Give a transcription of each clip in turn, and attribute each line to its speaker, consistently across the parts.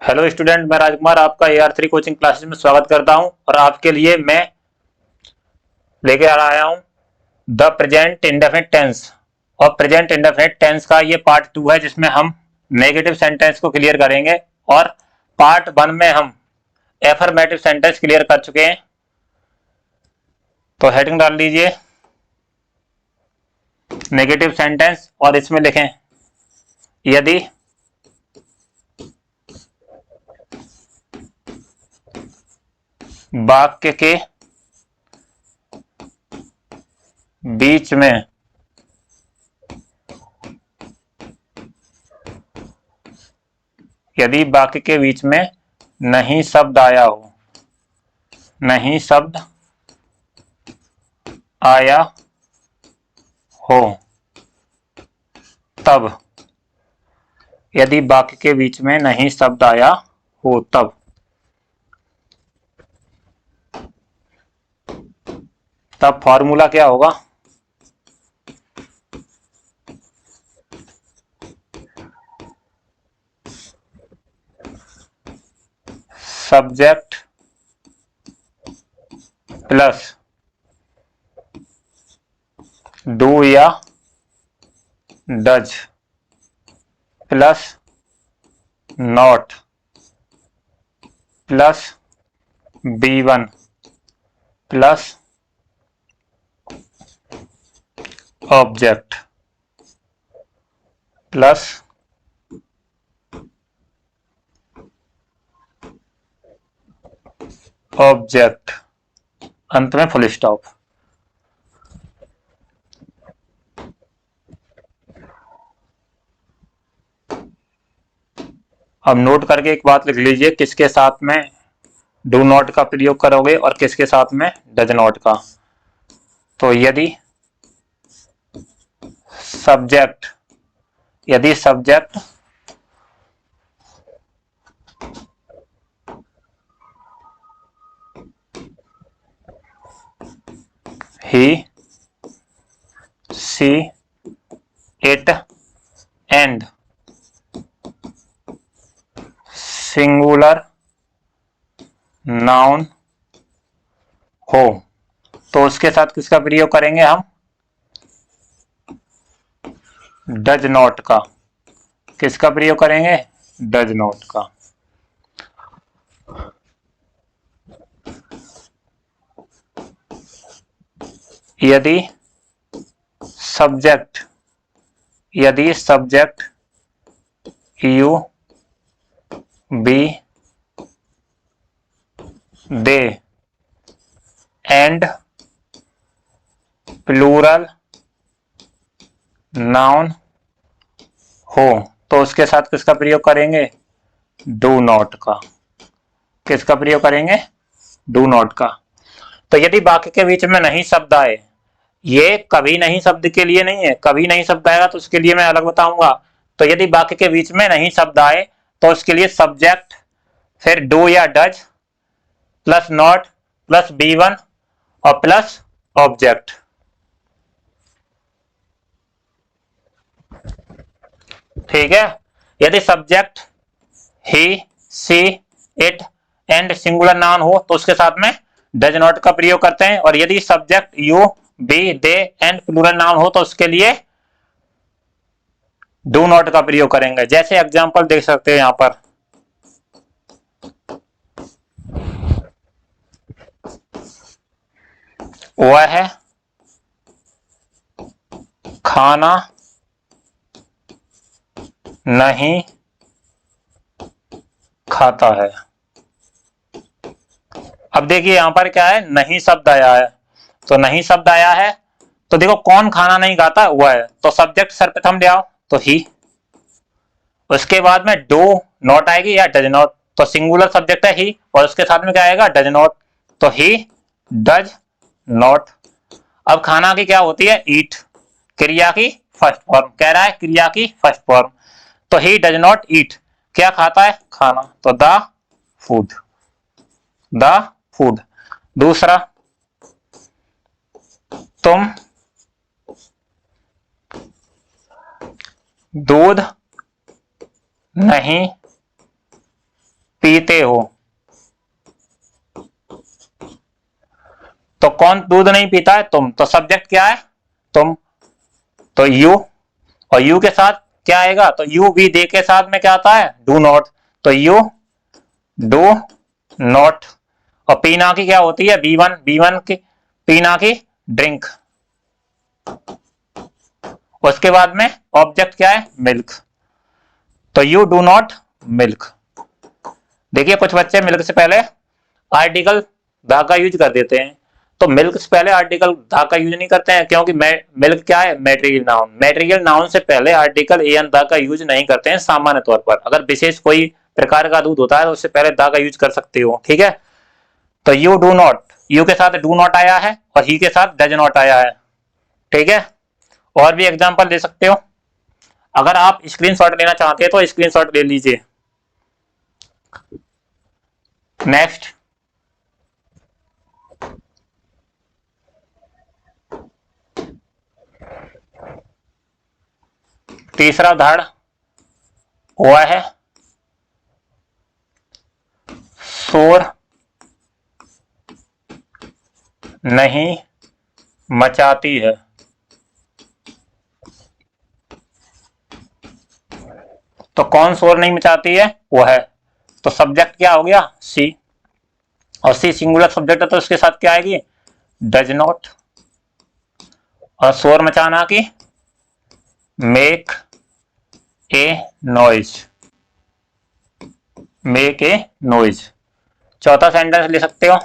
Speaker 1: Hello student, मैं राजकुमार आपका AR3 coaching classes में स्वागत करता हूं और आपके लिए मैं लेकर आया हूं द प्रेजेंट इंडेफिनिट टेंस। और प्रेजेंट इंडेफिनिट टेंस का ये पार्ट 2 है जिसमें हम नेगेटिव सेंटेंस को क्लियर करेंगे। और पार्ट 1 में हम एफर्मेटिव सेंटेंस क्लियर कर चुके हैं। तो हेडिंग डाल लीजिए नेगेटिव सेंटेंस और इसमें लिखें यदि वाक्य के बीच में यदि वाक्य के बीच में नहीं शब्द आया हो, नहीं शब्द आया हो तब, यदि वाक्य के बीच में नहीं शब्द आया हो तब फॉर्मूला क्या होगा? सब्जेक्ट प्लस डू या does plus not plus B1 plus object plus object, अंत में फुल स्टॉप। अब नोट करके एक बात लिख लीजिए, किसके साथ में डू नॉट का प्रयोग करोगे और किसके साथ में डज नॉट का। तो यदि subject he see it and singular noun हो तो उसके साथ किसका प्रयोग करेंगे हम? डज नॉट का। किसका प्रयोग करेंगे? डज नॉट का। यदि subject you we they and plural noun हो तो उसके साथ किसका प्रयोग करेंगे? डू नॉट का। किसका प्रयोग करेंगे? डू नॉट का। तो यदि वाक्य के बीच में नहीं शब्द आए, ये कभी नहीं शब्द के लिए नहीं है, कभी नहीं शब्द आएगा तो उसके लिए मैं अलग बताऊंगा। तो यदि वाक्य के बीच में नहीं शब्द आए तो उसके लिए सब्जेक्ट फिर डू या does plus not plus B1 और प्लस ऑब्जेक्ट। ठीक है। यदि subject he see it and singular noun हो तो उसके साथ में डज नॉट का प्रयोग करते हैं। और यदि subject you we they and plural noun हो तो उसके लिए डू नॉट का प्रयोग करेंगे। जैसे एग्जांपल देख सकते हैं यहां पर, वह खाना नहीं खाता है। अब देखिए यहां पर क्या है, नहीं शब्द आया है। तो नहीं शब्द आया है तो देखो कौन खाना नहीं खाता? वह है। तो सब्जेक्ट सर्वप्रथम ले आओ तो ही, उसके बाद में डू नॉट आएगी या डज नॉट। तो सिंगुलर सब्जेक्ट है ही और उसके साथ में क्या आएगा? Does not. तो ही डज नॉट। अब खाना की क्या होती है? ईट। क्रिया की फर्स्ट फॉर्म कह रहा है, क्रिया की फर्स्ट फॉर्म। तो ही डज नॉट ईट। क्या खाता है? खाना। तो द फूड, द फूड। दूसरा, तुम दूध नहीं पीते हो। तो कौन दूध नहीं पीता है? तुम। तो सब्जेक्ट क्या है? तुम। तो यू, और यू के साथ क्या आएगा? तो यू वी दे के साथ में क्या आता है? Do not. तो यू डू नॉट। और पीना की क्या होती है? बी वन की पीना की ड्रिंक। उसके बाद में ऑब्जेक्ट क्या है? मिल्क। तो यू डू नॉट मिल्क। देखिए कुछ बच्चे मिल्क से पहले आर्टिकल द का यूज कर देते हैं, तो मिल्क से पहले आर्टिकल द का यूज नहीं करते हैं, क्योंकि मिल्क क्या है? Material noun. मैटेरियल नाउन से पहले आर्टिकल ए एन द का यूज नहीं करते हैं सामान्य तौर पर। अगर विशेष कोई प्रकार का दूध होता है तो उससे पहले द का यूज कर सकते हो, ठीक है। तो यू डू नॉट, यू के साथ डू नॉट आया है और ही के साथ डज नॉट आया है, ठीक है। और भी एग्जाम्पल दे सकते हो। अगर आप स्क्रीनशॉट लेना चाहते हैं तो स्क्रीनशॉट ले लीजिए। नेक्स्ट, तीसरा उदाहरण हुआ है, शोर नहीं मचाती है। तो कौन शोर नहीं मचाती है? वो है। तो सब्जेक्ट क्या हो गया? सी। और सी सिंगुलर सब्जेक्ट है तो उसके साथ क्या आएगी? Does not. और शोर मचाना की make a noise. Make a noise. चौथा सेंटेंस ले सकते हो।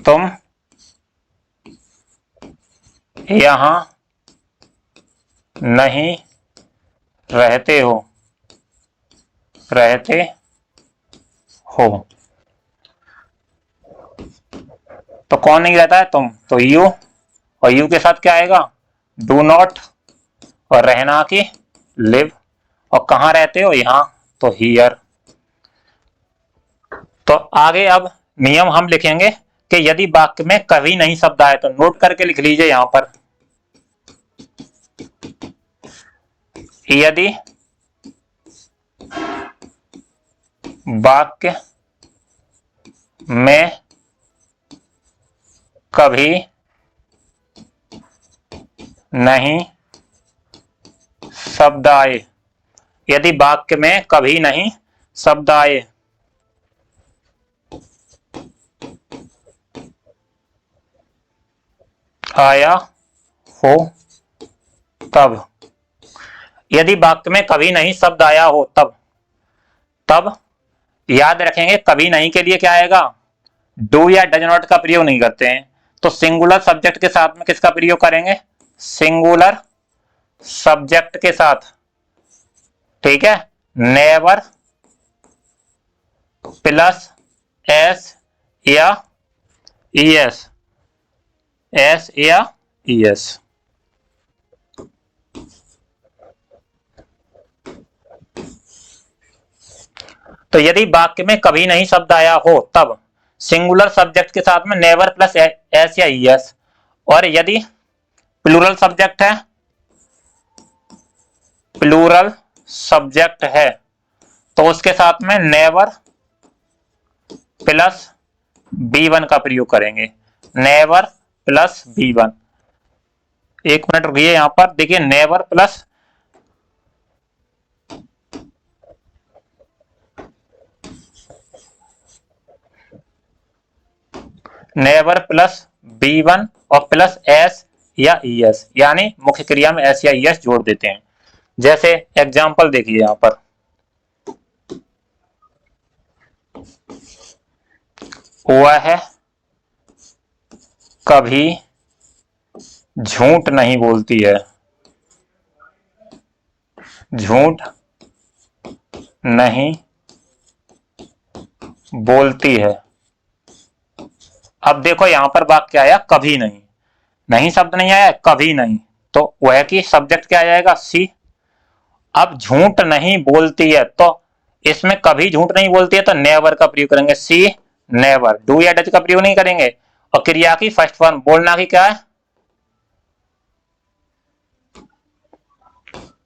Speaker 1: तुम यहां नहीं रहते हो। रहते हो। तो कौन नहीं रहता है? तुम। तो यू, और यू के साथ क्या आएगा? Do not. और रहना की लिव। और कहां रहते हो? यहां। तो हियर। तो आगे अब नियम हम लिखेंगे कि यदि वाक्य में कभी नहीं शब्द आए तो नोट करके लिख लीजिए यहां पर। यदि वाक्य में कभी नहीं शब्द आए, यदि वाक्य में कभी नहीं शब्द आए, आया हो तब। यदि वाक्य में कभी नहीं शब्द आया हो तब, तब याद रखेंगे कभी नहीं के लिए क्या आएगा? डू या डज नॉट का प्रयोग नहीं करते हैं। तो सिंगुलर सब्जेक्ट के साथ में किसका प्रयोग करेंगे? सिंगुलर सब्जेक्ट के साथ, ठीक है। नेवर प्लस एस या ईएस। एस या ईएस। तो यदि वाक्य में कभी नहीं शब्द आया हो तब सिंगुलर सब्जेक्ट के साथ में नेवर प्लस एस या ईएस। और यदि प्लूरल सब्जेक्ट है, प्लूरल सब्जेक्ट है तो उसके साथ में नेवर प्लस बी1 का प्रयोग करेंगे। Never plus B1. एक मिनट रुकिए यहां पर, देखिए never plus never plus B1 और प्लस एस या ईएस, यानी मुख्य क्रिया में एस या ईएस जोड़ देते हैं। जैसे एग्जांपल देखिए यहां पर, वह कभी झूठ नहीं बोलती है। झूठ नहीं बोलती है। अब देखो यहां पर वाक्य आया कभी नहीं, नहीं शब्द नहीं आया, कभी नहीं। तो वह की सब्जेक्ट क्या आ जाएगा? सी। अब झूठ नहीं बोलती है तो इसमें कभी झूठ नहीं बोलती है तो नेवर का प्रयोग करेंगे। सी नेवर। डू या डज का प्रयोग नहीं करेंगे। और क्रिया की फर्स्ट फॉर्म बोलना की क्या है?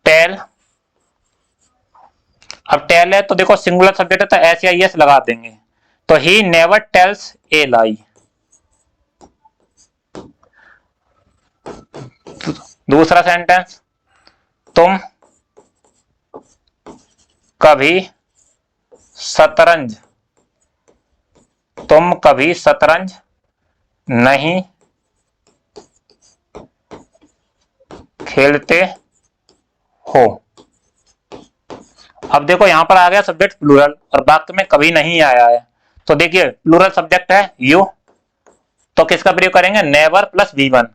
Speaker 1: टेल अब टेल है तो देखो सिंगुलर सब्जेक्ट है तो एस या एस लगा देंगे, तो ही नेवर टेल्स ए लाई। दूसरा सेंटेंस, तुम कभी शतरंज नहीं खेलते हो। अब देखो यहां पर आ गया सब्जेक्ट प्लूरल और वाक्य में कभी नहीं आया है, तो देखिए प्लूरल सब्जेक्ट है यू, तो किसका प्रयोग करेंगे, नेवर प्लस V1,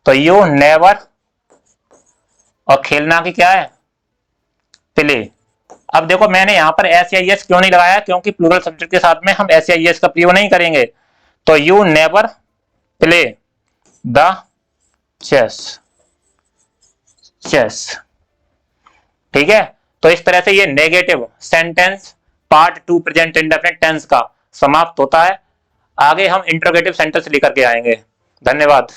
Speaker 1: तो यू नेवर, और खेलना की क्या है, प्ले। अब देखो मैंने यहां पर एस या एस क्यों नहीं लगाया, क्योंकि प्लूरल सब्जेक्ट के साथ में हम एस या एस का प्रयोग नहीं करेंगे, तो you never play the chess. ठीक है, तो इस तरह से ये negative sentence part 2 present indefinite tense का समाप्त होता है। आगे हम इंटरोगेटिव सेंटेंस लेकर के आएंगे। धन्यवाद।